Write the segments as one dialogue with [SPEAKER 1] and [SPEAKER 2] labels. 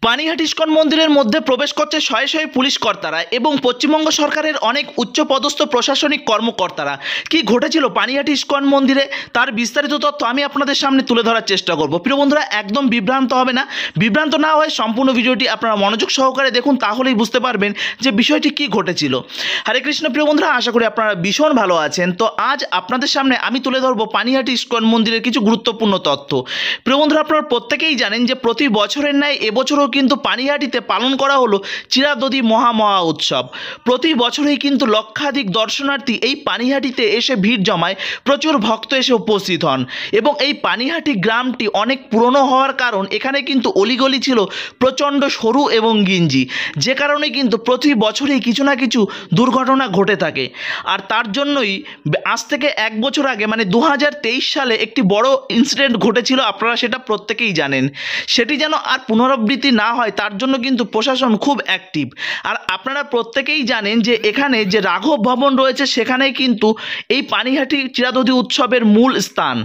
[SPEAKER 1] Panihati ISKCON মন্দিরের মধ্যে প্রবেশ করছে শয়ে শয়ে পুলিশ কর্তারা এবং পশ্চিমবঙ্গ সরকারের অনেক উচ্চপদস্থ প্রশাসনিক কর্মকর্তারা। কি ঘটেছিল পানিহাটি ইস্কন মন্দিরে তার বিস্তারিত তথ্য আমি আপনাদের সামনে তুলে ধরার চেষ্টা করব। প্রিয় বন্ধুরা, একদম বিভ্রান্ত হবে না, বিভ্রান্ত না হয়ে সম্পূর্ণ ভিডিওটি আপনারা মনোযোগ সহকারে দেখুন, তাহলেই বুঝতে পারবেন যে বিষয়টি কি ঘটেছিল। হরে কৃষ্ণ। প্রিয় বন্ধুরা, আশা করি আপনারা ভীষণ ভালো আছেন। তো আজ আপনাদের সামনে আমি তুলে ধরবো পানিহাটি ইস্কন মন্দিরের কিছু গুরুত্বপূর্ণ তথ্য। প্রিয় বন্ধুরা, আপনারা প্রত্যেকেই জানেন যে প্রতি বছরের ন্যায় এবছরও কিন্তু পানিহাটিতে পালন করা হলো চিরাদধি মহা উৎসব। প্রতি বছরেই কিন্তু লক্ষাধিক দর্শনার্থী এই পানিহাটিতে এসে ভিড় জমায়, প্রচুর ভক্ত এসে উপস্থিত হন এবং এই পানিহাটি গ্রামটি অনেক পুরনো হওয়ার কারণ এখানে কিন্তু অলিগলি ছিল প্রচণ্ড সরু এবং গিঞ্জি, যে কারণে কিন্তু প্রতি বছরেই কিছু না কিছু দুর্ঘটনা ঘটে থাকে। আর তার জন্যই আজ থেকে এক বছর আগে মানে 2023 সালে একটি বড় ইনসিডেন্ট ঘটেছিল, আপনারা সেটা প্রত্যেকেই জানেন। সেটি যেন আর পুনরাবৃত্তি না হয় তার জন্য কিন্তু প্রশাসন খুব অ্যাক্টিভ। আর আপনারা প্রত্যেকেই জানেন যে এখানে যে রাঘব ভবন রয়েছে সেখানেই কিন্তু এই পানিহাটি চিরাদধি উৎসবের মূল স্থান।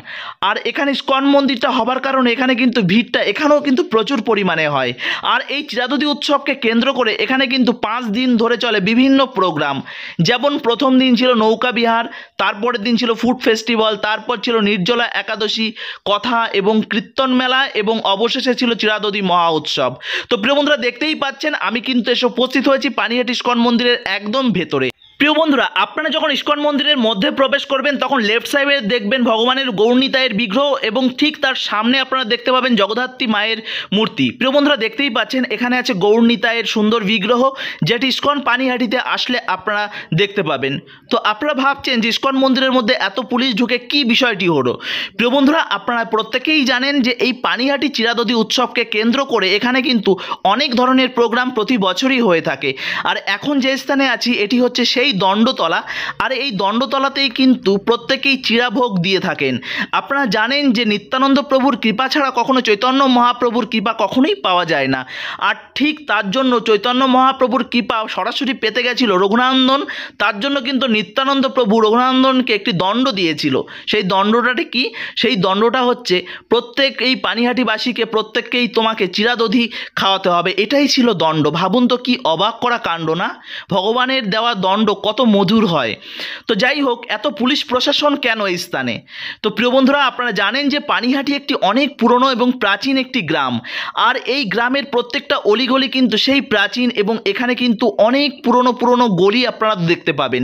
[SPEAKER 1] আর এখানে ইস্কন মন্দিরটা হবার কারণে এখানে কিন্তু ভিড়টা এখানেও কিন্তু প্রচুর পরিমাণে হয়। আর এই চিরাদধি উৎসবকে কেন্দ্র করে এখানে কিন্তু 5 দিন ধরে চলে বিভিন্ন প্রোগ্রাম। যেমন প্রথম দিন ছিল নৌকা বিহার, তারপরের দিন ছিল ফুড ফেস্টিভ্যাল, তারপর ছিল নির্জলা একাদশী, কথা এবং কীর্তন মেলা এবং অবশেষে ছিল চিরাদধি মহা উৎসব। তো প্রিয় বন্ধুরা, দেখতেই পাচ্ছেন আমি কিন্তু এসে উপস্থিত হয়েছি পানিহাটি ইস্কন মন্দিরের একদম ভেতরে। প্রিয় বন্ধুরা, আপনারা যখন ইস্কন মন্দিরের মধ্যে প্রবেশ করবেন তখন লেফট সাইডে দেখবেন ভগবানের গৌরনিতাইয়ের বিগ্রহ এবং ঠিক তার সামনে আপনারা দেখতে পাবেন জগদ্ধাত্রী মায়ের মূর্তি। প্রিয় বন্ধুরা, দেখতেই পাচ্ছেন এখানে আছে গৌরনিতাইয়ের সুন্দর বিগ্রহ, যেটি ইস্কন পানিহাটিতে আসলে আপনারা দেখতে পাবেন। তো আপনারা ভাবছেন যে ইস্কন মন্দিরের মধ্যে এত পুলিশ ঢুকে কি বিষয়টি হলো। প্রিয় বন্ধুরা, আপনারা প্রত্যেকেই জানেন যে এই পানিহাটি চিরাদধি উৎসবকে কেন্দ্র করে এখানে কিন্তু অনেক ধরনের প্রোগ্রাম প্রতি বছরই হয়ে থাকে। আর এখন যে স্থানে আছি এটি হচ্ছে সেই দণ্ডতলা। আর এই দণ্ডতলাতেই কিন্তু প্রত্যেকেই চিরাভোগ দিয়ে থাকেন। আপনারা জানেন যে নিত্যানন্দ প্রভুর কৃপা ছাড়া কখনো চৈতন্য মহাপ্রভুর কৃপা কখনোই পাওয়া যায় না। আর ঠিক তার জন্য চৈতন্য মহাপ্রভুর কৃপা সরাসরি পেতে গেছিল রঘুনন্দন। তার জন্য কিন্তু নিত্যানন্দ প্রভু রঘুনন্দনকে একটি দণ্ড দিয়েছিল। সেই দণ্ডটাটি কি? সেই দণ্ডটা হচ্ছে প্রত্যেক এই পানিহাটিবাসীকে প্রত্যেককেই তোমাকে চিরাদধি খাওয়াতে হবে, এটাই ছিল দণ্ড। ভাবুন তো কি অবাক করা কাণ্ড না? ভগবানের দেওয়া দণ্ড কত মধুর হয়। তো যাই হোক, এত পুলিশ প্রশাসন কেন এই স্থানে? তো প্রিয় বন্ধুরা, আপনারা জানেন যে পানিহাটি একটি অনেক পুরনো এবং প্রাচীন একটি গ্রাম। আর এই গ্রামের প্রত্যেকটা অলিগলি কিন্তু সেই প্রাচীন এবং এখানে কিন্তু অনেক পুরনো গলি আপনারা দেখতে পাবেন,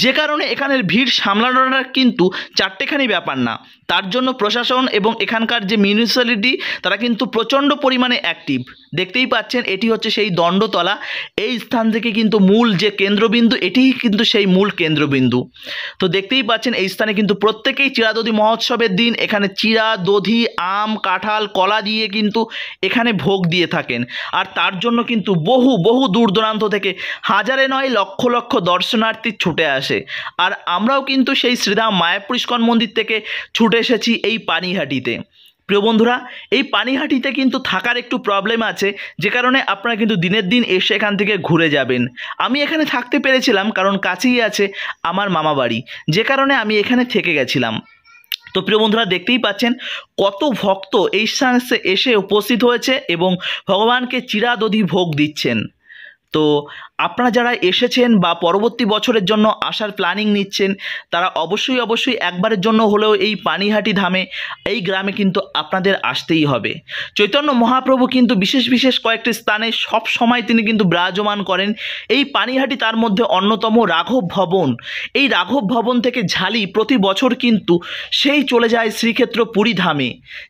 [SPEAKER 1] যে কারণে এখানের ভিড় সামলানোটা কিন্তু চারটেখানি ব্যাপার না। তার জন্য প্রশাসন এবং এখানকার যে মিউনিসিপ্যালিটি তারা কিন্তু প্রচণ্ড পরিমাণে অ্যাক্টিভ। দেখতেই পাচ্ছেন এটি হচ্ছে সেই দণ্ডতলা। এই স্থান থেকে কিন্তু মূল যে কেন্দ্রবিন্দু, এটিই কিন্তু সেই মূল কেন্দ্রবিন্দু। তো দেখতেই পাচ্ছেন এই স্থানে কিন্তু প্রত্যেকেই চিরাদধি মহোৎসবের দিন এখানে চিরা, দধি, আম, কাঁঠাল, কলা দিয়ে কিন্তু এখানে ভোগ দিয়ে থাকেন। আর তার জন্য কিন্তু বহু দূর দূরান্ত থেকে হাজারে নয় লক্ষ লক্ষ দর্শনার্থী ছুটে আসে। আর আমরাও কিন্তু সেই শ্রীধাম মায়াপুর ইস্কন মন্দির থেকে ছুটে এসেছি এই পানিহাটিতে। প্রিয় বন্ধুরা, এই পানিহাটিতে কিন্তু থাকার একটু প্রবলেম আছে, যে কারণে আপনারা কিন্তু দিনের দিন এসে এখান থেকে ঘুরে যাবেন। আমি এখানে থাকতে পেরেছিলাম কারণ কাছেই আছে আমার মামা বাড়ি, যে কারণে আমি এখানে থেকে গেছিলাম। তো প্রিয় বন্ধুরা, দেখতেই পাচ্ছেন কত ভক্ত এই স্থানে এসে উপস্থিত হয়েছে এবং ভগবানকে চিরাদধি ভোগ দিচ্ছেন। তো আপনারা যারা এসেছেন বা পরবর্তী বছরের জন্য আসার প্ল্যানিং নিচ্ছেন, তারা অবশ্যই একবারের জন্য হলেও এই পানিহাটি ধামে, এই গ্রামে কিন্তু আপনাদের আসতেই হবে। চৈতন্য মহাপ্রভু কিন্তু বিশেষ কয়েকটি স্থানে সব সময় তিনি কিন্তু বিরাজমান করেন। এই পানিহাটি তার মধ্যে অন্যতম রাঘব ভবন। এই রাঘব ভবন থেকে ঝালি প্রতি বছর কিন্তু সেই চলে যায় শ্রীক্ষেত্র পুরী ধামে,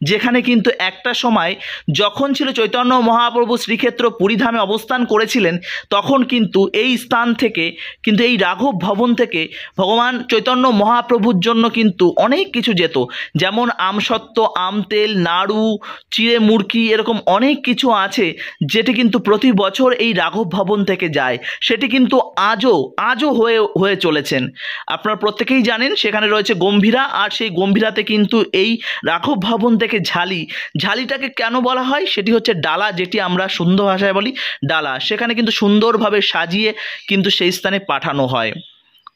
[SPEAKER 1] যেখানে কিন্তু একটা সময় যখন ছিল চৈতন্য মহাপ্রভু শ্রীক্ষেত্র পুরী ধামে অবস্থান করেছিলেন, তখন কিন্তু এই স্থান থেকে কিন্তু এই রাঘব ভবন থেকে ভগবান চৈতন্য মহাপ্রভুর জন্য কিন্তু অনেক কিছু যেত, যেমন আমসত্ত্ব, আম তেল, নাড়ু, চিড়ে মুড়কি, এরকম অনেক কিছু আছে যেটি কিন্তু প্রতি বছর এই রাঘব ভবন থেকে যায়। সেটি কিন্তু আজও হয়ে চলেছেন। আপনারা প্রত্যেকেই জানেন সেখানে রয়েছে গম্ভীরা, আর সেই গম্ভীরাতে কিন্তু এই রাঘব ভবন থেকে ঝালিটাকে কেন বলা হয়, সেটি হচ্ছে ডালা, যেটি আমরা সুন্দর ভাষায় বলি ডালা। সেখানে কিন্তু সুন্দরভাবে সাজিয়ে কিন্তু সেই স্থানে পাঠানো হয়।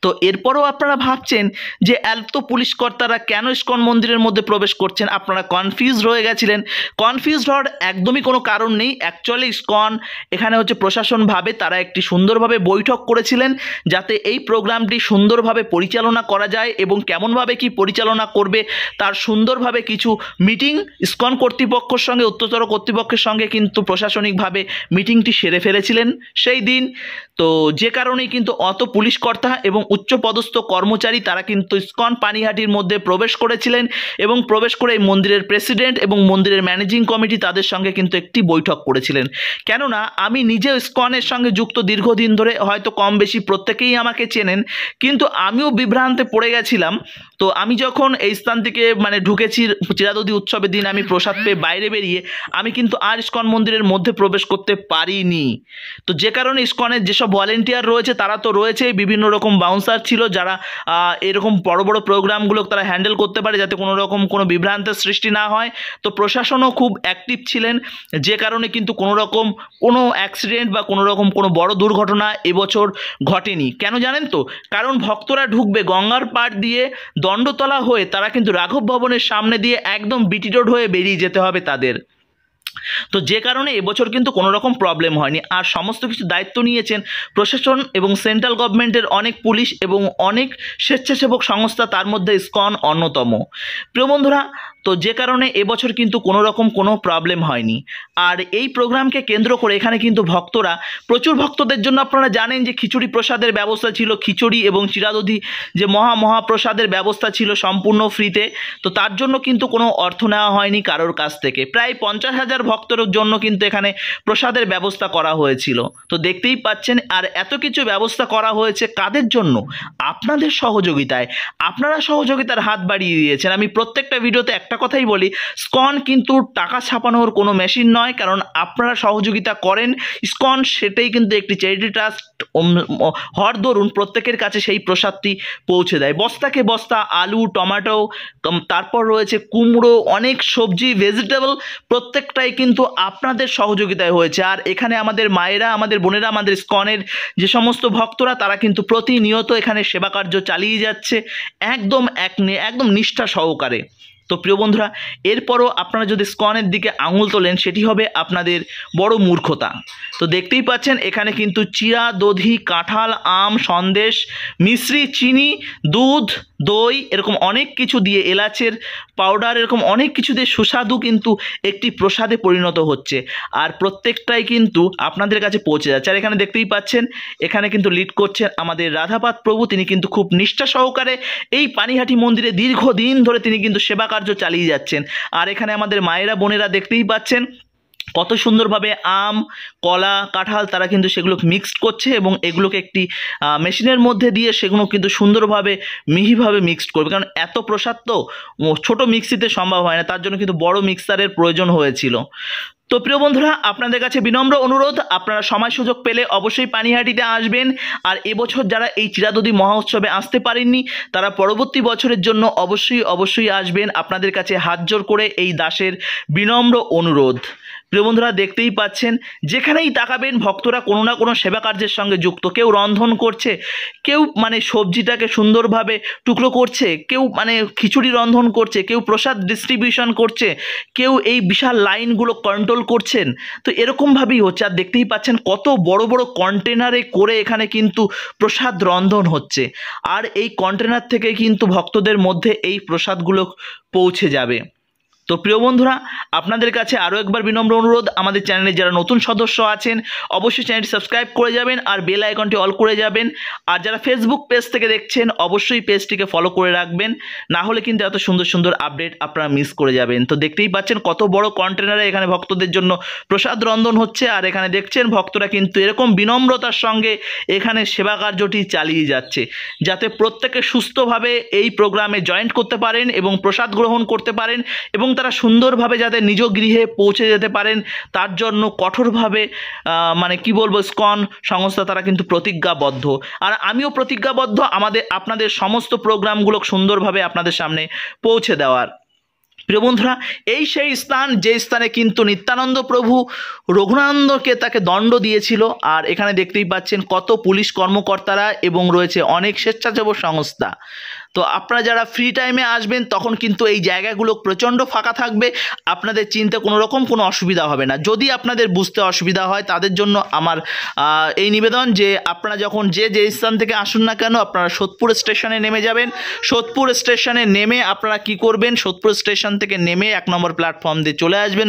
[SPEAKER 1] তো এরপরও আপনারা ভাবছেন যে এত পুলিশ কর্তারা কেন ইসকন মন্দিরের মধ্যে প্রবেশ করছেন, আপনারা কনফিউজ হয়ে গেছিলেন। কনফিউজ হওয়ার একদমই কোনো কারণ নেই। অ্যাকচুয়ালি ইসকন এখানে হচ্ছে প্রশাসনভাবে তারা একটি সুন্দরভাবে বৈঠক করেছিলেন যাতে এই প্রোগ্রামটি সুন্দরভাবে পরিচালনা করা যায় এবং কেমনভাবে কি পরিচালনা করবে তার সুন্দরভাবে কিছু মিটিং ইসকন কর্তৃপক্ষের সঙ্গে উচ্চতর কর্তৃপক্ষের সঙ্গে কিন্তু প্রশাসনিকভাবে মিটিংটি সেরে ফেলেছিলেন সেই দিন। তো যে কারণেই কিন্তু অত পুলিশ কর্তা এবং উচ্চপদস্থ কর্মচারী তারা কিন্তু ইসকন পানিহাটির মধ্যে প্রবেশ করেছিলেন এবং প্রবেশ করে এই মন্দিরের প্রেসিডেন্ট এবং মন্দিরের ম্যানেজিং কমিটি তাদের সঙ্গে কিন্তু একটি বৈঠক করেছিলেন। কেননা আমি নিজেও ইসকনের সঙ্গে যুক্ত দীর্ঘদিন ধরে, হয়তো কম বেশি প্রত্যেকেই আমাকে চেনেন, কিন্তু আমিও বিভ্রান্তে পড়ে গেছিলাম। তো আমি যখন এই স্থান থেকে ঢুকেছি চিরাদধি উৎসবের দিন, আমি প্রসাদ পেয়ে বাইরে বেরিয়ে আমি কিন্তু আর ইসকন মন্দিরের মধ্যে প্রবেশ করতে পারিনি। তো যে কারণে ইসকনের যেসব ভলেন্টিয়ার রয়েছে তারা তো রয়েছে, বিভিন্ন রকম বাউন্সার ছিল যারা এরকম বড় বড় প্রোগ্রামগুলো তারা হ্যান্ডেল করতে পারে যাতে কোনো রকম কোনো বিভ্রান্তের সৃষ্টি না হয়। তো প্রশাসনও খুব অ্যাক্টিভ ছিলেন, যে কারণে কিন্তু কোনো রকম কোনো অ্যাক্সিডেন্ট বা কোনো রকম কোনো বড় দুর্ঘটনা এবছর ঘটেনি। কেন জানেন তো? কারণ ভক্তরা ঢুকবে গঙ্গার পাড় দিয়ে দণ্ডতলা হয়ে, তারা কিন্তু রাঘব ভবনের সামনে দিয়ে একদম বিটি রোড হয়ে বেরিয়ে যেতে হবে তাদের। তো যে কারণে এবছর কিন্তু কোনো রকম প্রবলেম হয়নি। আর সমস্ত কিছু দায়িত্ব নিয়েছেন প্রশাসন এবং সেন্ট্রাল গভর্নমেন্টের অনেক পুলিশ এবং অনেক স্বেচ্ছাসেবক সংস্থা, তার মধ্যে ইসকন অন্যতম। প্রিয় বন্ধুরা, তো যে কারণে এবছর কিন্তু কোনো রকম কোনো প্রবলেম হয়নি। আর এই প্রোগ্রামকে কেন্দ্র করে এখানে কিন্তু ভক্তরা, প্রচুর ভক্তদের জন্য আপনারা জানেন যে খিচুড়ি প্রসাদের ব্যবস্থা ছিল, খিচুড়ি এবং চিরাদধি যে মহাপ্রসাদের ব্যবস্থা ছিল সম্পূর্ণ ফ্রিতে। তো তার জন্য কিন্তু কোনো অর্থ নেওয়া হয়নি কারোর কাছ থেকে। প্রায় 50,000 ভক্তের জন্য কিন্তু এখানে প্রসাদের ব্যবস্থা করা হয়েছিল। তো দেখতেই পাচ্ছেন। আর এত কিছু ব্যবস্থা করা হয়েছে কাদের জন্য? আপনাদের সহযোগিতায়। আপনারা সহযোগিতার হাত বাড়িয়ে দিয়েছেন। আমি প্রত্যেকটা ভিডিওতে একটা কথাই বলি, ইসকন কিন্তু টাকা ছাপানোর কোনো মেশিন নয়। কারণ আপনারা সহযোগিতা করেন, ইসকন সেটাই কিন্তু একটি চ্যারিটি ট্রাস্ট হওয়ার দরুন প্রত্যেকের কাছে সেই প্রসাদটি পৌঁছে দেয়। বস্তাকে বস্তা আলু, টমেটো, তারপর রয়েছে কুমড়ো, অনেক সবজি, ভেজিটেবল, প্রত্যেকটাই কিন্তু আপনাদের সহযোগিতায় হয়েছে। আর এখানে আমাদের মায়েরা, আমাদের বোনেরা, আমাদের ইসকনের যে সমস্ত ভক্তরা তারা কিন্তু প্রতিনিয়ত এখানে সেবা কার্য চালিয়ে যাচ্ছে একদম নিষ্ঠা সহকারে। তো প্রিয় বন্ধুরা, এরপরও আপনারা যদি ইসকনের দিকে আঙুল তোলেন সেটি হবে আপনাদের বড় মূর্খতা। তো দেখতেই পাচ্ছেন এখানে কিন্তু চিরা, দধি, কাঁঠাল, আম, সন্দেশ, মিশ্রি, চিনি, দুধ, দই, এরকম অনেক কিছু দিয়ে, এলাচের পাউডার, এরকম অনেক কিছু দিয়ে সুস্বাদু কিন্তু একটি প্রসাদে পরিণত হচ্ছে। আর প্রত্যেকটাই কিন্তু আপনাদের কাছে পৌঁছে যাচ্ছে। আর এখানে দেখতেই পাচ্ছেন এখানে কিন্তু লিড করছেন আমাদের রাধাপাত প্রভু। তিনি কিন্তু খুব নিষ্ঠা সহকারে এই পানিহাটি মন্দিরে দীর্ঘদিন ধরে তিনি কিন্তু সেবা কার্য চালিয়ে যাচ্ছেন। আর এখানে আমাদের মায়েরা, বোনেরা দেখতেই পাচ্ছেন কত সুন্দরভাবে আম, কলা, কাঁঠাল তারা কিন্তু সেগুলো মিক্সড করছে এবং এগুলোকে একটি মেশিনের মধ্যে দিয়ে সেগুলো কিন্তু সুন্দরভাবে মিহিভাবে মিক্সড করবে। কারণ এত প্রসাদ তো ছোট মিক্সিতে সম্ভব হয় না, তার জন্য কিন্তু বড় মিক্সারের প্রয়োজন হয়েছিল। তো প্রিয় বন্ধুরা, আপনাদের কাছে বিনম্র অনুরোধ, আপনারা সময় সুযোগ পেলে অবশ্যই পানিহাটিতে আসবেন। আর এবছর যারা এই চিরাদধি মহোৎসবে আসতে পারেননি তারা পরবর্তী বছরের জন্য অবশ্যই আসবেন। আপনাদের কাছে হাত জোর করে এই দাসের বিনম্র অনুরোধ। প্রিয় বন্ধুরা, দেখতেই পাচ্ছেন যেখানেই তাকাবেন ভক্তরা কোনো না কোনো সেবা কার্যের সঙ্গে যুক্ত। কেউ রন্ধন করছে, কেউ সবজিটাকে সুন্দরভাবে টুকরো করছে, কেউ খিচুড়ি রন্ধন করছে, কেউ প্রসাদ ডিস্ট্রিবিউশন করছে, কেউ এই বিশাল লাইনগুলো কন্ট্রোল করছেন। তো এরকমভাবেই হচ্ছে। আর দেখতেই পাচ্ছেন কত বড় বড় কন্টেনারে করে এখানে কিন্তু প্রসাদ রন্ধন হচ্ছে। আর এই কন্টেনার থেকে কিন্তু ভক্তদের মধ্যে এই প্রসাদগুলো পৌঁছে যাবে। তো প্রিয় বন্ধুরা, আপনাদের কাছে আরও একবার বিনম্র অনুরোধ, আমাদের চ্যানেলে যারা নতুন সদস্য আছেন অবশ্যই চ্যানেলটি সাবস্ক্রাইব করে যাবেন আর বেল আইকনটি অল করে যাবেন। আর যারা ফেসবুক পেজ থেকে দেখছেন অবশ্যই পেজটিকে ফলো করে রাখবেন, না হলে কিন্তু এত সুন্দর সুন্দর আপডেট আপনারা মিস করে যাবেন। তো দেখতেই পাচ্ছেন কত বড় কন্টেনারে এখানে ভক্তদের জন্য প্রসাদ রন্ধন হচ্ছে। আর এখানে দেখছেন ভক্তরা কিন্তু এরকম বিনম্রতার সঙ্গে এখানে সেবা কার্যটি চালিয়ে যাচ্ছে যাতে প্রত্যেকে সুস্থভাবে এই প্রোগ্রামে জয়েন্ট করতে পারেন এবং প্রসাদ গ্রহণ করতে পারেন এবং তারা সুন্দরভাবে যাতে নিজ গৃহে পৌঁছে যেতে পারেন তার জন্য কঠোরভাবে ইসকন সংস্থা তারা কিন্তু প্রতিজ্ঞাবদ্ধ। আর আমিও প্রতিজ্ঞাবদ্ধ আপনাদের সমস্ত প্রোগ্রামগুলো সুন্দরভাবে আপনাদের সামনে পৌঁছে দেওয়ার। প্রিয় বন্ধুরা, এই সেই স্থান যে স্থানে কিন্তু নিত্যানন্দ প্রভু রঘুনন্দনকে তাকে দণ্ড দিয়েছিল। আর এখানে দেখতেই পাচ্ছেন কত পুলিশ কর্মকর্তারা এবং রয়েছে অনেক স্বেচ্ছাসেবক সংস্থা। তো আপনারা যারা ফ্রি টাইমে আসবেন তখন কিন্তু এই জায়গাগুলো প্রচণ্ড ফাঁকা থাকবে, আপনাদের চিনতে কোনো রকম কোনো অসুবিধা হবে না। যদি আপনাদের বুঝতে অসুবিধা হয় তাদের জন্য আমার এই নিবেদন যে আপনারা যখন যে স্থান থেকে আসুন না কেন আপনারা সোদপুর স্টেশনে নেমে যাবেন। সোদপুর স্টেশনে নেমে আপনারা কি করবেন, সোদপুর স্টেশন থেকে নেমে 1 নম্বর প্ল্যাটফর্ম দিয়ে চলে আসবেন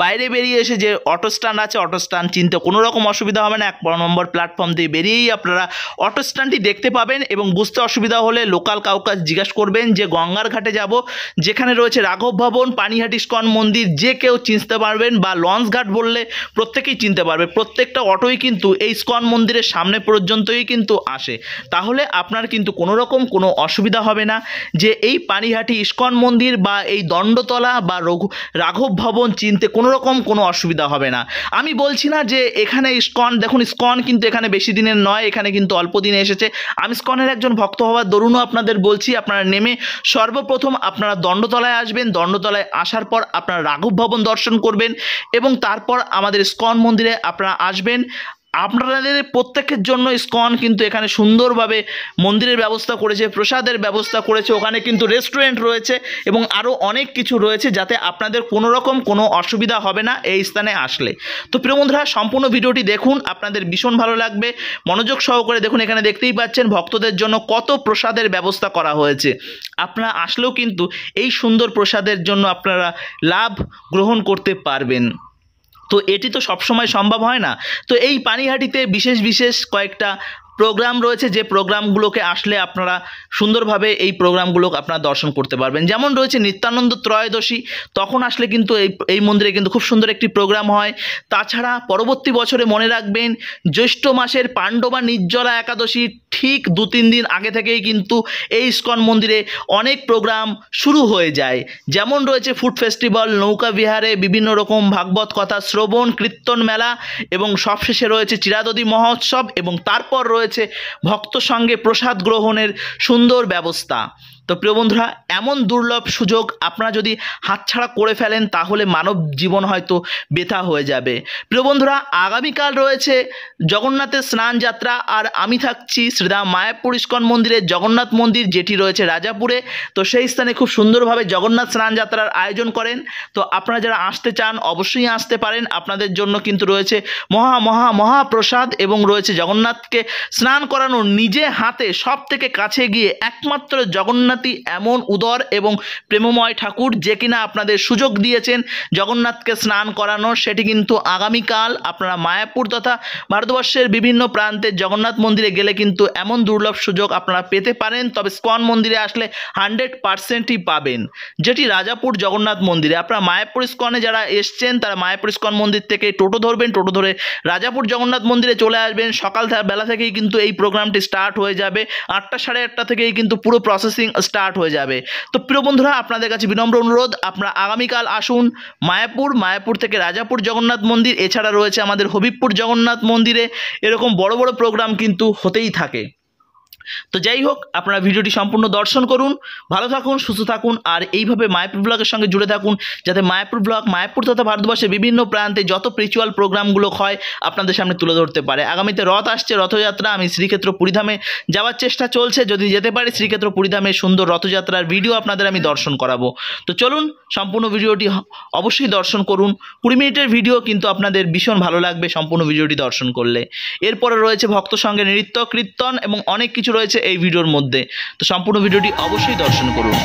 [SPEAKER 1] বাইরে বেরিয়ে এসে যে অটো স্ট্যান্ড আছে, অটো স্ট্যান্ড চিনতে কোনো রকম অসুবিধা হবে না। 1 নম্বর প্ল্যাটফর্ম দিয়ে বেরিয়েই আপনারা অটো স্ট্যান্ডটি দেখতে পাবেন এবং বুঝতে অসুবিধা হলে লোকাল কাউকে জিজ্ঞাসা করবেন যে গঙ্গার ঘাটে যাব, যেখানে রয়েছে রাঘব ভবন, পানিহাটি ইস্কন মন্দির, যে কেউ চিনতে পারবেন, বা লঞ্চ ঘাট বললে প্রত্যেকেই চিনতে পারবে। প্রত্যেকটা অটোই কিন্তু এই ইস্কন মন্দিরের সামনে পর্যন্তই কিন্তু আসে। তাহলে আপনার কিন্তু কোনো রকম কোনো অসুবিধা হবে না যে এই পানিহাটি ইস্কন মন্দির বা এই দণ্ডতলা বা রাঘব ভবন চিনতে কোনো রকম কোনো অসুবিধা হবে না। আমি বলছি না যে এখানে ইস্কন, দেখুন ইস্কন কিন্তু এখানে বেশি দিনের নয়, এখানে কিন্তু অল্প দিনে এসেছে। আমি ইস্কনের একজন ভক্ত হওয়ার দরুনও আপনাদের বলছি, আপনারা নেমে সর্বপ্রথম আপনারা দণ্ডতলায় আসবেন। দণ্ডতলায় আসার পর আপনারা রাঘব ভবন দর্শন করবেন এবং তারপর আমাদের ইস্কন মন্দিরে আপনারা আসবেন। আপনাদের প্রত্যেকের জন্য ইস্কন কিন্তু এখানে সুন্দরভাবে মন্দিরের ব্যবস্থা করেছে, প্রসাদের ব্যবস্থা করেছে, ওখানে কিন্তু রেস্টুরেন্ট রয়েছে এবং আরও অনেক কিছু রয়েছে, যাতে আপনাদের কোনো রকম কোনো অসুবিধা হবে না এই স্থানে আসলে। তো প্রিয় বন্ধুরা, সম্পূর্ণ ভিডিওটি দেখুন, আপনাদের ভীষণ ভালো লাগবে। মনোযোগ সহকারে দেখুন, এখানে দেখতেই পাচ্ছেন ভক্তদের জন্য কত প্রসাদের ব্যবস্থা করা হয়েছে। আপনারা আসলেও কিন্তু এই সুন্দর প্রসাদের জন্য আপনারা লাভ গ্রহণ করতে পারবেন। তো এটি তো সবসময় সম্ভব হয় না। তো এই পানিহাটিতে বিশেষ কয়েকটা প্রোগ্রাম রয়েছে, যে প্রোগ্রামগুলোকে আসলে আপনারা সুন্দরভাবে এই প্রোগ্রামগুলো আপনারা দর্শন করতে পারবেন। যেমন রয়েছে নিত্যানন্দ ত্রয়োদশী, তখন আসলে কিন্তু এই মন্দিরে কিন্তু খুব সুন্দর একটি প্রোগ্রাম হয়। তাছাড়া পরবর্তী বছরে মনে রাখবেন জ্যৈষ্ঠ মাসের পাণ্ডবা নির্জলা একাদশী ঠিক 2-3 দিন আগে থেকেই কিন্তু এই ইস্কন মন্দিরে অনেক প্রোগ্রাম শুরু হয়ে যায়। যেমন রয়েছে ফুড ফেস্টিভ্যাল, নৌকা বিহারে বিভিন্ন রকম ভাগবত কথা শ্রবণ, কীর্তন মেলা এবং সবশেষে রয়েছে চিরাদধি মহোৎসব এবং তারপর রয়েছে ভক্ত সঙ্গে প্রসাদ গ্রহণের সুন্দর ব্যবস্থা। তো প্রিয় বন্ধুরা, এমন দুর্লভ সুযোগ আপনারা যদি হাতছাড়া করে ফেলেন তাহলে মানব জীবন হয়তো বৃথা হয়ে যাবে। প্রিয় বন্ধুরা, আগামীকাল রয়েছে জগন্নাথের স্নান যাত্রা, আর আমি থাকছি শ্রীধাম মায়াপুর ইস্কন মন্দিরের জগন্নাথ মন্দির, যেটি রয়েছে রাজাপুরে। তো সেই স্থানে খুব সুন্দরভাবে জগন্নাথ স্নান যাত্রার আয়োজন করেন। তো আপনারা যারা আসতে চান অবশ্যই আসতে পারেন। আপনাদের জন্য কিন্তু রয়েছে মহাপ্রসাদ এবং রয়েছে জগন্নাথকে স্নান করানো নিজে হাতে সব থেকে কাছে গিয়ে। একমাত্র জগন্নাথ এমন উদর এবং প্রেমময় ঠাকুর যে কিনা আপনাদের সুযোগ দিয়েছেন জগন্নাথকে স্নান করানো। সেটি কিন্তু আগামীকাল আপনারা মায়াপুর তথা ভারতবর্ষের বিভিন্ন প্রান্তে জগন্নাথ মন্দিরে গেলে কিন্তু এমন দুর্লভ সুযোগ আপনারা পেতে পারেন। তবে ইস্কন মন্দিরে আসলে 100%ই পাবেন, যেটি রাজাপুর জগন্নাথ মন্দিরে। আপনারা মায়াপুর ইস্কনে যারা এসছেন তারা মায়াপুর ইস্কন মন্দির থেকে টোটো ধরবেন, টোটো ধরে রাজাপুর জগন্নাথ মন্দিরে চলে আসবেন। সকাল বেলা থেকেই কিন্তু এই প্রোগ্রামটি স্টার্ট হয়ে যাবে। 8টা সাড়ে 8টা থেকেই কিন্তু পুরো প্রসেসিং স্টার্ট হয়ে যাবে। তো প্রিয় বন্ধুরা, আপনাদের কাছে বিনম্র অনুরোধ, আপনারা আগামীকাল আসুন মায়াপুর থেকে রাজাপুর জগন্নাথ মন্দির। এছাড়া রয়েছে আমাদের হবিবপুর জগন্নাথ মন্দিরে। এরকম বড় প্রোগ্রাম কিন্তু হতেই থাকে। তো যাই হোক, আপনারা ভিডিওটি সম্পূর্ণ দর্শন করুন, ভালো থাকুন, সুস্থ থাকুন, আর এইভাবে মায়াপুর ব্লগের সঙ্গে জুড়ে থাকুন, যাতে মায়াপুর ব্লগ মায়াপুর তথা ভারতবর্ষের বিভিন্ন প্রান্তে যত স্পিরিচুয়াল প্রোগ্রামগুলো হয় আপনাদের সামনে তুলে ধরতে পারে। আগামীতে রথ আসছে, রথযাত্রা। আমি শ্রীক্ষেত্র পুরীধামে যাওয়ার চেষ্টা চলছে, যদি যেতে পারি শ্রীক্ষেত্র পুরীধামে সুন্দর রথযাত্রার ভিডিও আপনাদের আমি দর্শন করাবো। তো চলুন, সম্পূর্ণ ভিডিওটি অবশ্যই দর্শন করুন। 20 মিনিটের ভিডিও কিন্তু আপনাদের ভীষণ ভালো লাগবে সম্পূর্ণ ভিডিওটি দর্শন করলে। এরপরে রয়েছে ভক্ত সঙ্গে নৃত্য, কীর্তন এবং অনেক কিছু রয়েছে এই ভিডিওর মধ্যে। তো সম্পূর্ণ ভিডিওটি অবশ্যই দর্শন করুন।